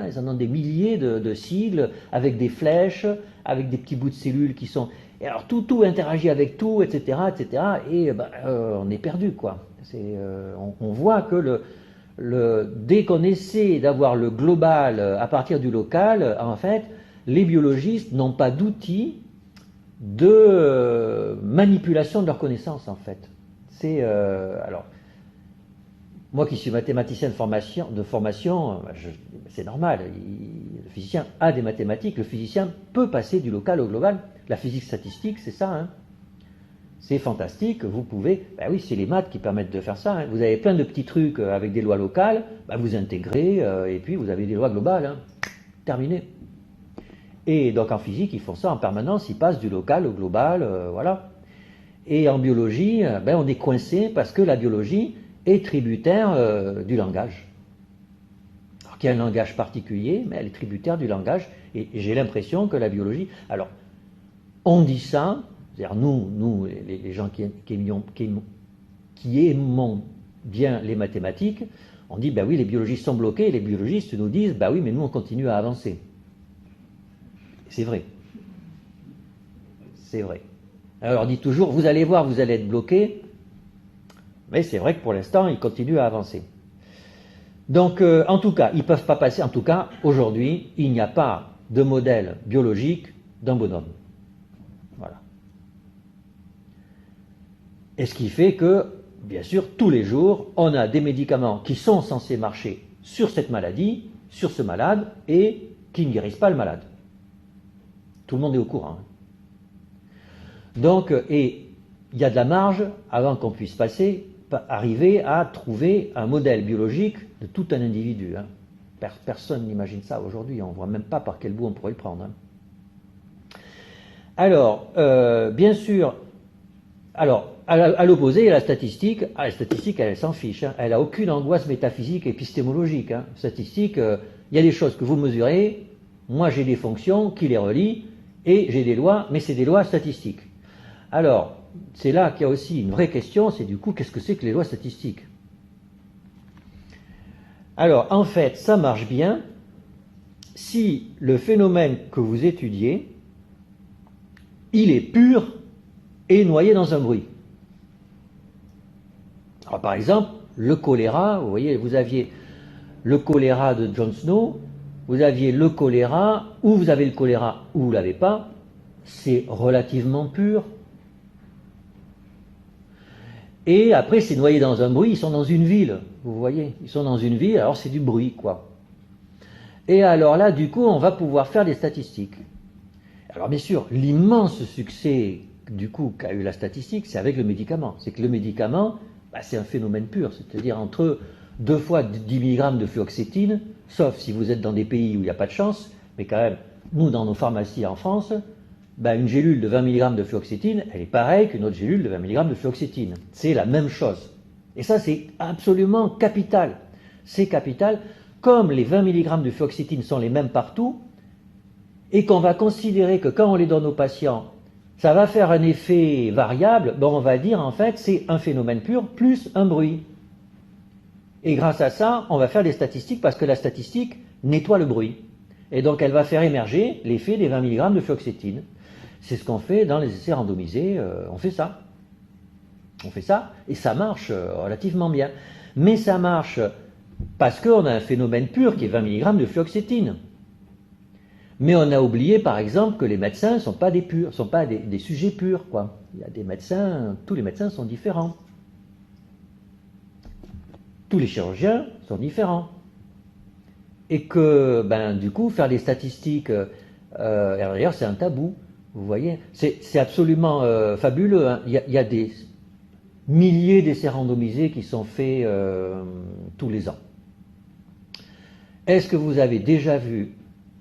Ils en ont des milliers de sigles avec des flèches, avec des petits bouts de cellules qui sont... Et alors tout interagit avec tout, etc. Et on est perdu, quoi. On voit que dès qu'on essaie d'avoir le global à partir du local, en fait, les biologistes n'ont pas d'outils de manipulation de leurs connaissances, en fait. Alors, moi qui suis mathématicien de formation, c'est normal, le physicien a des mathématiques, le physicien peut passer du local au global. La physique statistique, c'est ça, hein. C'est fantastique, vous pouvez... Ben oui, c'est les maths qui permettent de faire ça. Hein. Vous avez plein de petits trucs avec des lois locales, ben vous intégrez, et puis vous avez des lois globales. Hein. Terminé. Et donc en physique, ils font ça en permanence, ils passent du local au global, voilà. Et en biologie, ben on est coincé parce que la biologie est tributaire du langage. Alors qu'il y a un langage particulier, mais elle est tributaire du langage, et j'ai l'impression que la biologie... Alors, on dit ça... C'est-à-dire nous les gens qui aimons bien les mathématiques, on dit, ben oui, les biologistes sont bloqués, et les biologistes nous disent, ben oui, mais nous, on continue à avancer. C'est vrai. C'est vrai. Alors, on dit toujours, vous allez voir, vous allez être bloqués, mais c'est vrai que pour l'instant, ils continuent à avancer. Donc, en tout cas, ils ne peuvent pas passer, en tout cas, aujourd'hui, il n'y a pas de modèle biologique d'un bonhomme. Voilà. Et ce qui fait que, bien sûr, tous les jours, on a des médicaments qui sont censés marcher sur cette maladie, sur ce malade, et qui ne guérissent pas le malade. Tout le monde est au courant. Donc, et il y a de la marge avant qu'on puisse arriver à trouver un modèle biologique de tout un individu. Hein. Personne n'imagine ça aujourd'hui, on ne voit même pas par quel bout on pourrait le prendre. Hein. Alors, bien sûr, à l'opposé, il y a la statistique. Ah, la statistique, elle s'en fiche. Hein. Elle n'a aucune angoisse métaphysique, épistémologique. Hein. Statistique, il y a des choses que vous mesurez, moi j'ai des fonctions qui les relient, et j'ai des lois, mais c'est des lois statistiques. Alors, c'est là qu'il y a aussi une vraie question, c'est du coup, qu'est-ce que c'est que les lois statistiques? Alors, en fait, ça marche bien si le phénomène que vous étudiez, il est pur et noyé dans un bruit. Alors, par exemple, le choléra, vous voyez, vous aviez le choléra de Jon Snow, vous aviez le choléra, ou vous avez le choléra, ou vous ne l'avez pas, c'est relativement pur. Et après, c'est noyé dans un bruit, ils sont dans une ville, vous voyez, ils sont dans une ville, alors c'est du bruit, quoi. Et alors là, du coup, on va pouvoir faire des statistiques. Alors bien sûr, l'immense succès, du coup, qu'a eu la statistique, c'est avec le médicament. C'est que le médicament, c'est un phénomène pur, c'est-à-dire entre 2 fois 10 mg de fluoxétine, sauf si vous êtes dans des pays où il n'y a pas de chance, mais quand même, nous, dans nos pharmacies en France, une gélule de 20 mg de fluoxétine, elle est pareille qu'une autre gélule de 20 mg de fluoxétine. C'est la même chose. Et ça, c'est absolument capital. C'est capital. Comme les 20 mg de fluoxétine sont les mêmes partout, et qu'on va considérer que quand on les donne aux patients, ça va faire un effet variable, on va dire en fait c'est un phénomène pur plus un bruit. Et grâce à ça, on va faire des statistiques parce que la statistique nettoie le bruit. Et donc elle va faire émerger l'effet des 20 mg de fluoxétine. C'est ce qu'on fait dans les essais randomisés, on fait ça. On fait ça, et ça marche relativement bien. Mais ça marche parce qu'on a un phénomène pur qui est 20 mg de fluoxétine. Mais on a oublié, par exemple, que les médecins ne sont pas des purs, sont pas des sujets purs, quoi. Il y a des médecins, tous les médecins sont différents. Tous les chirurgiens sont différents. Et que, du coup, faire des statistiques, d'ailleurs, c'est un tabou, vous voyez. C'est absolument fabuleux, hein. Il y a des milliers d'essais randomisés qui sont faits tous les ans. Est-ce que vous avez déjà vu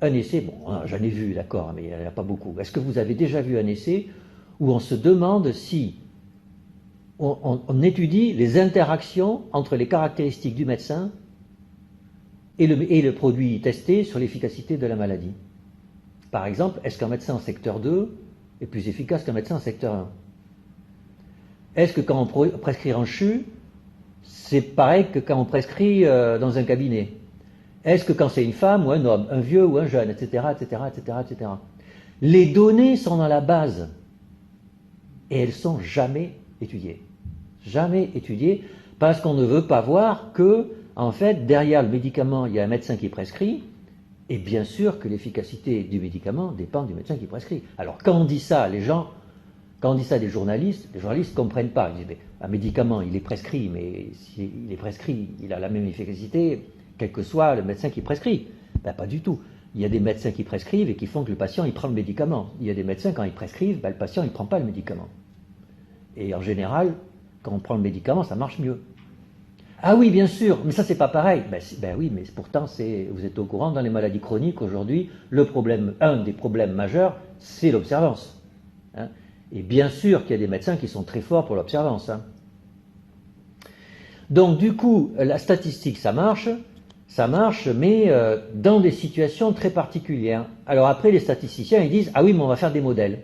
un essai, j'en ai vu, d'accord, mais il n'y en a pas beaucoup. Est-ce que vous avez déjà vu un essai où on se demande si on étudie les interactions entre les caractéristiques du médecin et le produit testé sur l'efficacité de la maladie? Par exemple, est-ce qu'un médecin en secteur 2 est plus efficace qu'un médecin en secteur 1? Est-ce que quand on prescrit un CHU, c'est pareil que quand on prescrit dans un cabinet? Est-ce que quand c'est une femme ou un homme, un vieux ou un jeune, etc., etc., etc., etc. Les données sont dans la base et elles sont jamais étudiées. Jamais étudiées parce qu'on ne veut pas voir que, en fait, derrière le médicament, il y a un médecin qui prescrit et bien sûr que l'efficacité du médicament dépend du médecin qui prescrit. Alors quand on dit ça, quand on dit ça des journalistes, les journalistes ne comprennent pas. Ils disent, mais un médicament, il est prescrit, mais s'il est prescrit, il a la même efficacité quel que soit le médecin qui prescrit. Pas du tout. Il y a des médecins qui prescrivent et qui font que le patient il prend le médicament. Il y a des médecins, quand ils prescrivent, le patient il ne prend pas le médicament. Et en général, quand on prend le médicament, ça marche mieux. Ah oui, bien sûr, mais ça c'est pas pareil. Oui, mais pourtant, vous êtes au courant, dans les maladies chroniques, aujourd'hui, un des problèmes majeurs, c'est l'observance. Hein. Et bien sûr qu'il y a des médecins qui sont très forts pour l'observance. Hein. Donc du coup, la statistique, ça marche, mais dans des situations très particulières. Alors après, les statisticiens, ils disent, ah oui, mais on va faire des modèles.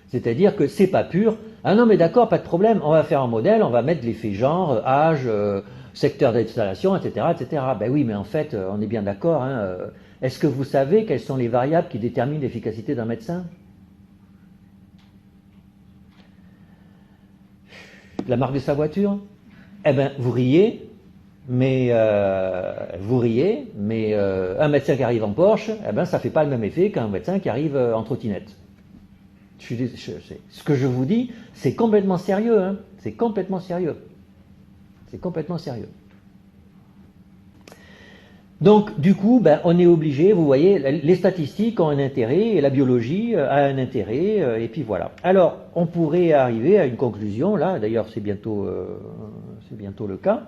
C'est-à-dire que c'est pas pur. Ah non, mais d'accord, pas de problème, on va faire un modèle, on va mettre l'effet genre, âge, secteur d'installation, etc., etc. Oui, mais en fait, on est bien d'accord. Hein, est-ce que vous savez quelles sont les variables qui déterminent l'efficacité d'un médecin? La marque de sa voiture? Vous riez, mais un médecin qui arrive en Porsche, ça ne fait pas le même effet qu'un médecin qui arrive en trottinette. Ce que je vous dis, c'est complètement sérieux. Hein, c'est complètement sérieux. C'est complètement sérieux. Donc, du coup, on est obligé, vous voyez, les statistiques ont un intérêt, et la biologie a un intérêt, et puis voilà. Alors, on pourrait arriver à une conclusion, là, d'ailleurs c'est bientôt le cas.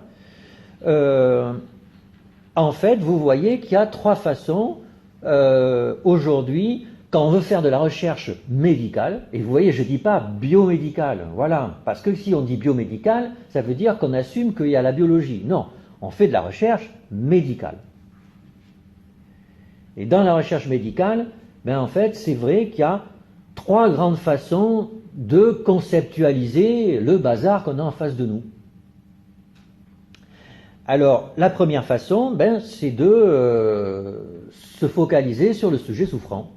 En fait, vous voyez qu'il y a 3 façons, aujourd'hui, quand on veut faire de la recherche médicale, et vous voyez, je ne dis pas biomédicale, voilà, parce que si on dit biomédicale, ça veut dire qu'on assume qu'il y a la biologie. Non, on fait de la recherche médicale. Et dans la recherche médicale, ben en fait, c'est vrai qu'il y a trois grandes façons de conceptualiser le bazar qu'on a en face de nous. Alors, la première façon, ben, c'est de se focaliser sur le sujet souffrant,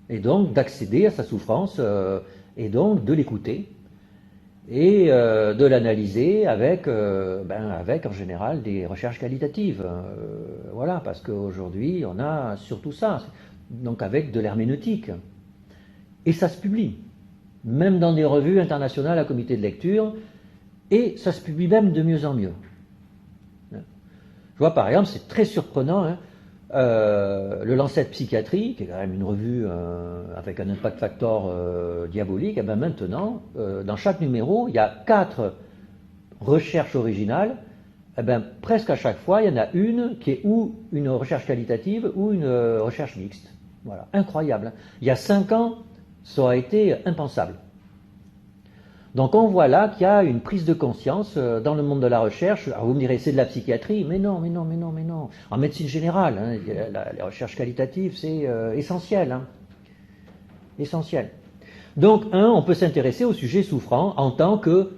et donc d'accéder à sa souffrance, et donc de l'écouter, et de l'analyser avec en général des recherches qualitatives. Voilà, parce qu'aujourd'hui, on a surtout ça, donc avec de l'herméneutique. Et ça se publie, même dans des revues internationales à comité de lecture, et ça se publie même de mieux en mieux. Je vois par exemple, c'est très surprenant, hein, le Lancet Psychiatrie, qui est quand même une revue avec un impact factor diabolique, et bien maintenant, dans chaque numéro, il y a 4 recherches originales, et bien presque à chaque fois, il y en a une qui est ou une recherche qualitative ou une recherche mixte. Voilà, incroyable. Hein. Il y a 5 ans, ça aurait été impensable. Donc on voit là qu'il y a une prise de conscience dans le monde de la recherche. Alors vous me direz, c'est de la psychiatrie, mais non. En médecine générale, hein, les recherches qualitatives, c'est essentiel. Hein. Essentiel. Donc, on peut s'intéresser au sujet souffrant en tant que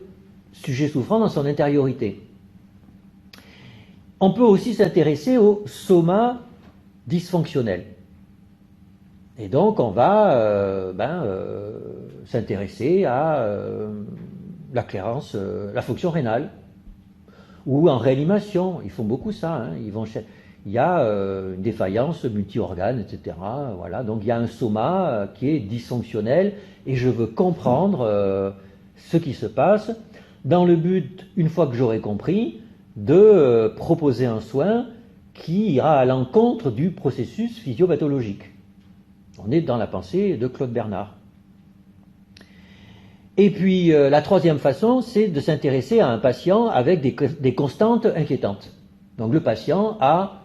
sujet souffrant dans son intériorité. On peut aussi s'intéresser au soma dysfonctionnel. Et donc, on va s'intéresser à la clairance, la fonction rénale, ou en réanimation. Ils font beaucoup ça. Hein. Il y a une défaillance multi-organes, etc. Voilà. Donc, il y a un soma qui est dysfonctionnel, et je veux comprendre ce qui se passe, dans le but, une fois que j'aurai compris, de proposer un soin qui ira à l'encontre du processus physiopathologique. On est dans la pensée de Claude Bernard. Et puis, la troisième façon, c'est de s'intéresser à un patient avec des constantes inquiétantes. Donc, le patient a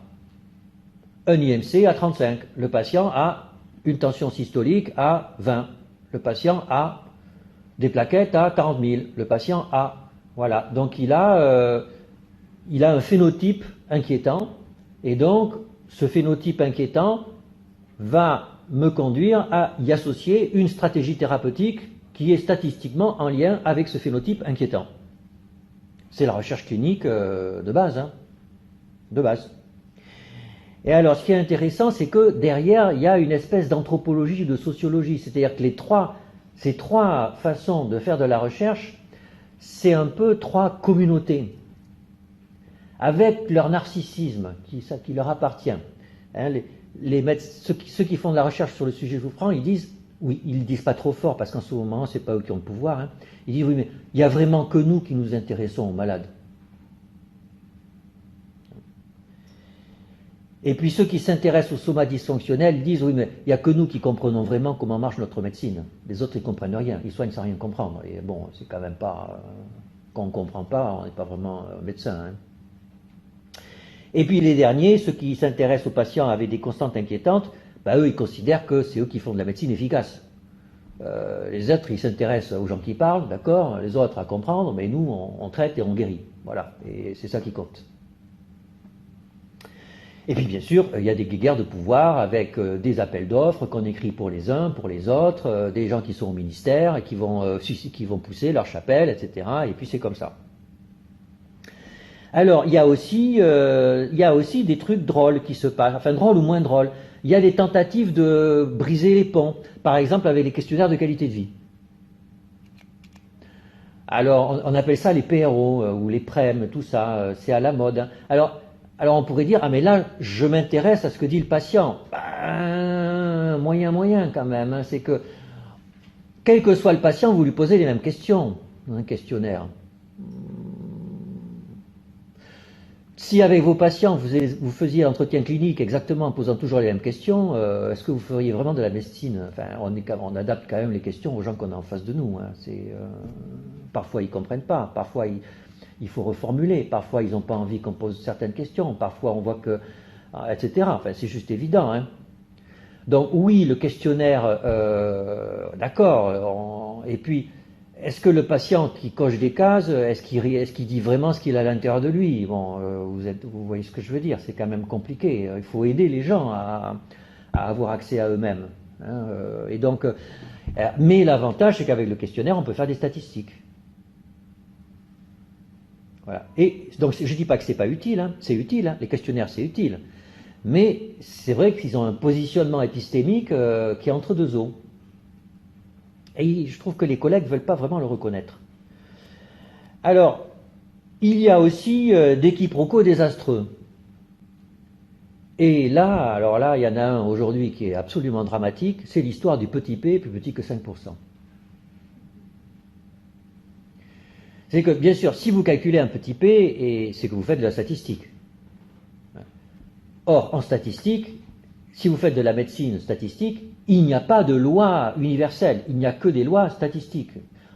un IMC à 35. Le patient a une tension systolique à 20. Le patient a des plaquettes à 40 000. Le patient a... Voilà. Donc, il a un phénotype inquiétant. Et donc, ce phénotype inquiétant va me conduire à y associer une stratégie thérapeutique qui est statistiquement en lien avec ce phénotype inquiétant. C'est la recherche clinique de base. Hein, de base. Et alors, ce qui est intéressant, c'est que derrière, il y a une espèce d'anthropologie, de sociologie. C'est-à-dire que ces trois façons de faire de la recherche, c'est un peu 3 communautés, avec leur narcissisme qui leur appartient. Hein, ceux qui font de la recherche sur le sujet souffrant, ils disent, oui, ils ne disent pas trop fort, parce qu'en ce moment, ce n'est pas eux qui ont le pouvoir, hein, ils disent, oui, mais il n'y a vraiment que nous qui nous intéressons aux malades. Et puis ceux qui s'intéressent au soma dysfonctionnel disent, oui, mais il n'y a que nous qui comprenons vraiment comment marche notre médecine. Les autres, ils ne comprennent rien, ils soignent sans rien comprendre. Et bon, c'est quand même pas... quand on ne comprend pas, on n'est pas vraiment médecin. Hein. Et puis les derniers, ceux qui s'intéressent aux patients avec des constantes inquiétantes, eux, ils considèrent que c'est eux qui font de la médecine efficace. Les autres, ils s'intéressent aux gens qui parlent, d'accord, les autres à comprendre, mais nous, on traite et on guérit. Voilà, et c'est ça qui compte. Et puis bien sûr, il y a des guerres de pouvoir avec des appels d'offres qu'on écrit pour les uns, pour les autres, des gens qui sont au ministère et qui vont pousser leur chapelle, etc. Et puis c'est comme ça. Alors, il y a aussi des trucs drôles qui se passent, enfin drôles ou moins drôles. Il y a des tentatives de briser les ponts, par exemple avec les questionnaires de qualité de vie. Alors, on appelle ça les PRO ou les PREM, tout ça, c'est à la mode. Hein. Alors, on pourrait dire, ah mais là, je m'intéresse à ce que dit le patient. Moyen quand même. Hein. C'est que, quel que soit le patient, vous lui posez les mêmes questions dans un questionnaire. Si avec vos patients, vous faisiez l'entretien clinique exactement en posant toujours les mêmes questions, est-ce que vous feriez vraiment de la médecine? Enfin, on adapte quand même les questions aux gens qu'on a en face de nous. Hein. Parfois, ils ne comprennent pas. Parfois, il faut reformuler. Parfois, ils n'ont pas envie qu'on pose certaines questions. Parfois, on voit que... etc. Enfin, c'est juste évident. Hein. Donc, oui, le questionnaire, d'accord. Et puis, est-ce que le patient qui coche des cases, est-ce qu'il dit vraiment ce qu'il a à l'intérieur de lui? Bon, vous voyez ce que je veux dire, c'est quand même compliqué. Il faut aider les gens à avoir accès à eux-mêmes. Hein, et donc, mais l'avantage, c'est qu'avec le questionnaire, on peut faire des statistiques. Voilà. Et donc, je ne dis pas que c'est pas utile, hein, c'est utile, hein, les questionnaires, c'est utile. Mais c'est vrai qu'ils ont un positionnement épistémique qui est entre deux eaux. Et je trouve que les collègues ne veulent pas vraiment le reconnaître. Alors, il y a aussi des quiproquos désastreux. Et là, alors là, il y en a un aujourd'hui qui est absolument dramatique, c'est l'histoire du petit p plus petit que 5%. C'est que, bien sûr, si vous calculez un petit p, c'est que vous faites de la statistique. Or, en statistique, si vous faites de la médecine statistique, il n'y a pas de loi universelle, il n'y a que des lois statistiques.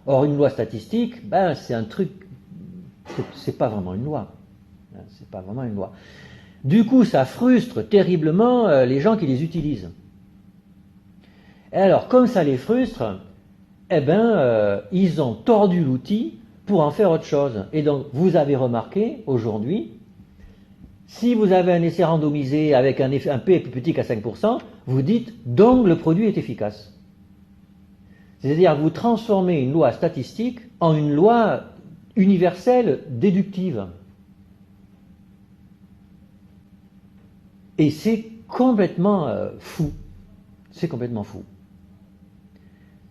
Or, une loi statistique, ben, c'est un truc, c'est pas vraiment une loi. C'est pas vraiment une loi. Du coup, ça frustre terriblement les gens qui les utilisent. Et alors, comme ça les frustre, eh ben, ils ont tordu l'outil pour en faire autre chose. Et donc, vous avez remarqué, aujourd'hui, si vous avez un essai randomisé avec un P plus petit qu'à 5%, vous dites donc le produit est efficace. C'est-à-dire vous transformez une loi statistique en une loi universelle déductive. Et c'est complètement fou. C'est complètement fou.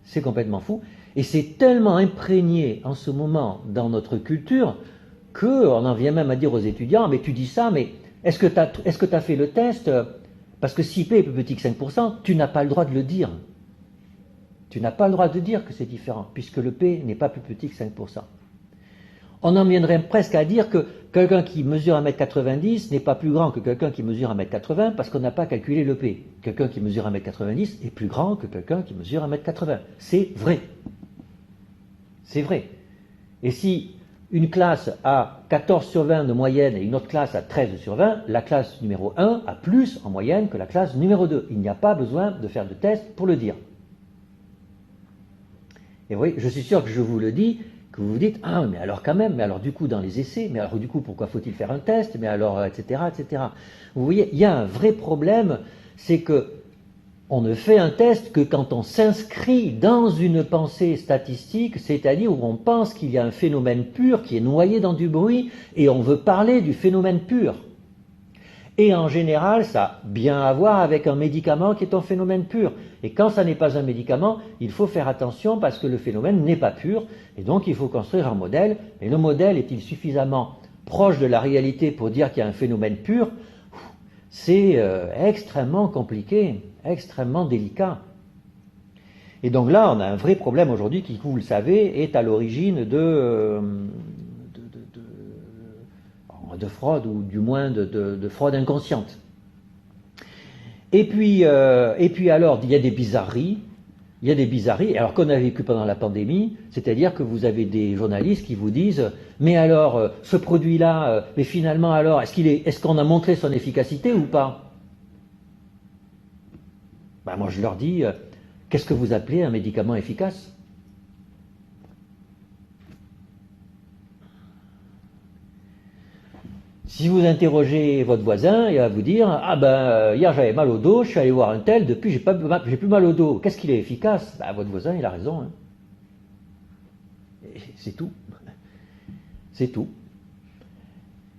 C'est complètement fou. Et c'est tellement imprégné en ce moment dans notre culture qu'on en vient même à dire aux étudiants, mais tu dis ça, mais est-ce que tu as fait le test? Parce que si P est plus petit que 5%, tu n'as pas le droit de le dire. Tu n'as pas le droit de dire que c'est différent, puisque le P n'est pas plus petit que 5%. On en viendrait presque à dire que quelqu'un qui mesure 1m90 n'est pas plus grand que quelqu'un qui mesure 1m80 parce qu'on n'a pas calculé le P. Quelqu'un qui mesure 1m90 est plus grand que quelqu'un qui mesure 1m80. C'est vrai. C'est vrai. Et si une classe a 14 sur 20 de moyenne et une autre classe a 13 sur 20, la classe numéro 1 a plus en moyenne que la classe numéro 2. Il n'y a pas besoin de faire de test pour le dire. Et vous voyez, je suis sûr que je vous le dis, que vous vous dites, ah mais alors quand même, mais alors du coup dans les essais, mais alors du coup pourquoi faut-il faire un test, mais alors etc. etc. Vous voyez, il y a un vrai problème, c'est que on ne fait un test que quand on s'inscrit dans une pensée statistique, c'est-à-dire où on pense qu'il y a un phénomène pur qui est noyé dans du bruit et on veut parler du phénomène pur. Et en général, ça a bien à voir avec un médicament qui est un phénomène pur. Et quand ça n'est pas un médicament, il faut faire attention parce que le phénomène n'est pas pur. Et donc il faut construire un modèle. Mais le modèle est-il suffisamment proche de la réalité pour dire qu'il y a un phénomène pur? C'est extrêmement compliqué, extrêmement délicat. Et donc là, on a un vrai problème aujourd'hui qui, vous le savez, est à l'origine de fraude, ou du moins de fraude inconsciente. Et puis alors, il y a des bizarreries. Il y a des bizarreries, alors qu'on a vécu pendant la pandémie, c'est-à-dire que vous avez des journalistes qui vous disent « Mais alors, ce produit-là, mais finalement alors, est-ce qu'on a montré son efficacité ou pas ?» Ben moi je leur dis « Qu'est-ce que vous appelez un médicament efficace ?» Si vous interrogez votre voisin, il va vous dire « Ah ben, hier j'avais mal au dos, je suis allé voir un tel, depuis j'ai plus mal au dos. Qu'est-ce qu'il est efficace ?» Ben, votre voisin, il a raison. Hein. C'est tout. C'est tout.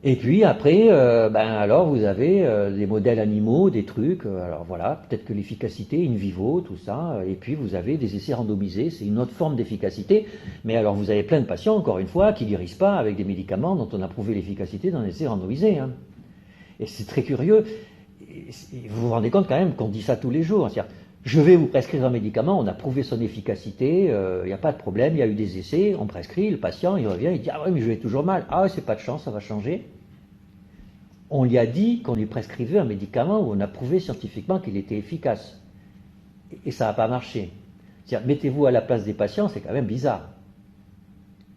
Et puis après, alors vous avez des modèles animaux, des trucs, alors voilà, peut-être que l'efficacité in vivo, tout ça, et puis vous avez des essais randomisés, c'est une autre forme d'efficacité, mais alors vous avez plein de patients, encore une fois, qui ne guérissent pas avec des médicaments dont on a prouvé l'efficacité dans les essais randomisés. Hein. Et c'est très curieux, vous vous rendez compte quand même qu'on dit ça tous les jours, c'est-à-dire, je vais vous prescrire un médicament, on a prouvé son efficacité, il n'y a pas de problème, il y a eu des essais, on prescrit, le patient il revient, il dit « Ah oui, mais je vais toujours mal. Ah, c'est pas de chance, ça va changer. » On lui a dit qu'on lui prescrivait un médicament où on a prouvé scientifiquement qu'il était efficace. Et ça n'a pas marché. C'est-à-dire, mettez-vous à la place des patients, c'est quand même bizarre.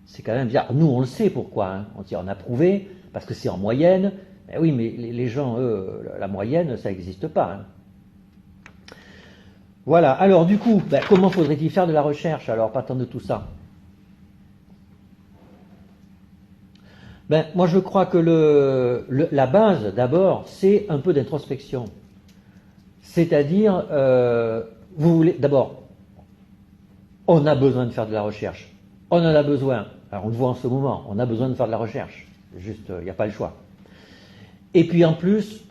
C'est quand même bizarre. Nous, on le sait pourquoi. Hein. On a prouvé, parce que c'est en moyenne. Ben oui, mais les gens, eux, la moyenne, ça n'existe pas. Hein. Voilà. Alors, du coup, comment faudrait-il faire de la recherche, alors, partant de tout ça? Ben, moi, je crois que la base, d'abord, c'est un peu d'introspection. C'est-à-dire, vous voulez, d'abord, on a besoin de faire de la recherche. On en a besoin. Alors, on le voit en ce moment, on a besoin de faire de la recherche. Juste, il n'y a pas le choix. Et puis, en plus,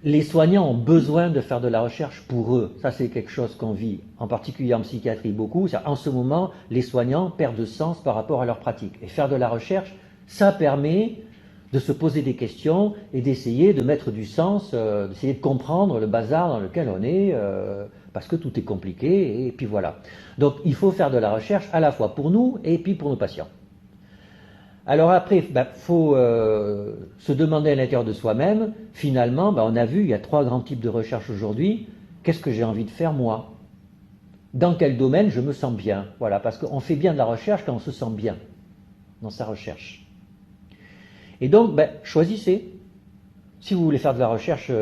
les soignants ont besoin de faire de la recherche pour eux. Ça, c'est quelque chose qu'on vit, en particulier en psychiatrie, beaucoup. En ce moment, les soignants perdent de sens par rapport à leur pratique. Et faire de la recherche, ça permet de se poser des questions et d'essayer de mettre du sens, d'essayer de comprendre le bazar dans lequel on est, parce que tout est compliqué, et puis voilà. Donc, il faut faire de la recherche à la fois pour nous et puis pour nos patients. Alors après, il faut se demander à l'intérieur de soi-même, finalement, on a vu, il y a 3 grands types de recherche aujourd'hui, qu'est-ce que j'ai envie de faire moi? Dans quel domaine je me sens bien? Voilà, parce qu'on fait bien de la recherche quand on se sent bien dans sa recherche. Et donc, choisissez. Si vous voulez faire de la recherche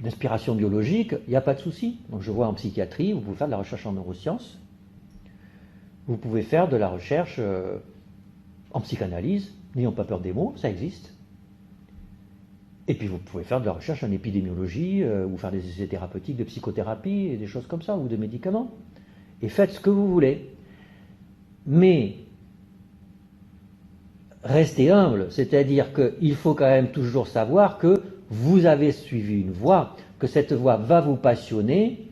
d'inspiration biologique, il n'y a pas de souci. Donc je vois en psychiatrie, vous pouvez faire de la recherche en neurosciences, vous pouvez faire de la recherche en psychanalyse, n'ayons pas peur des mots, ça existe. Et puis vous pouvez faire de la recherche en épidémiologie, ou faire des essais thérapeutiques de psychothérapie, et des choses comme ça, ou de médicaments. Et faites ce que vous voulez. Mais restez humble, c'est-à-dire qu'il faut quand même toujours savoir que vous avez suivi une voie, que cette voie va vous passionner,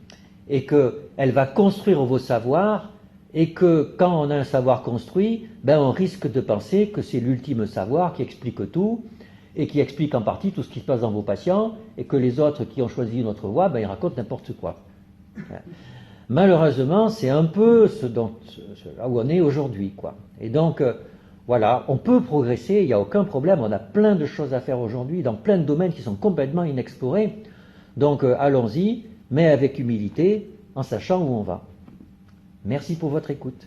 et qu'elle va construire vos savoirs, et que quand on a un savoir construit, on risque de penser que c'est l'ultime savoir qui explique tout, et qui explique en partie tout ce qui se passe dans vos patients, et que les autres qui ont choisi une autre voie, ils racontent n'importe quoi. Malheureusement, c'est un peu là où on est aujourd'hui, quoi. Et donc, voilà, on peut progresser, il n'y a aucun problème, on a plein de choses à faire aujourd'hui, dans plein de domaines qui sont complètement inexplorés. Donc, allons-y, mais avec humilité, en sachant où on va. Merci pour votre écoute.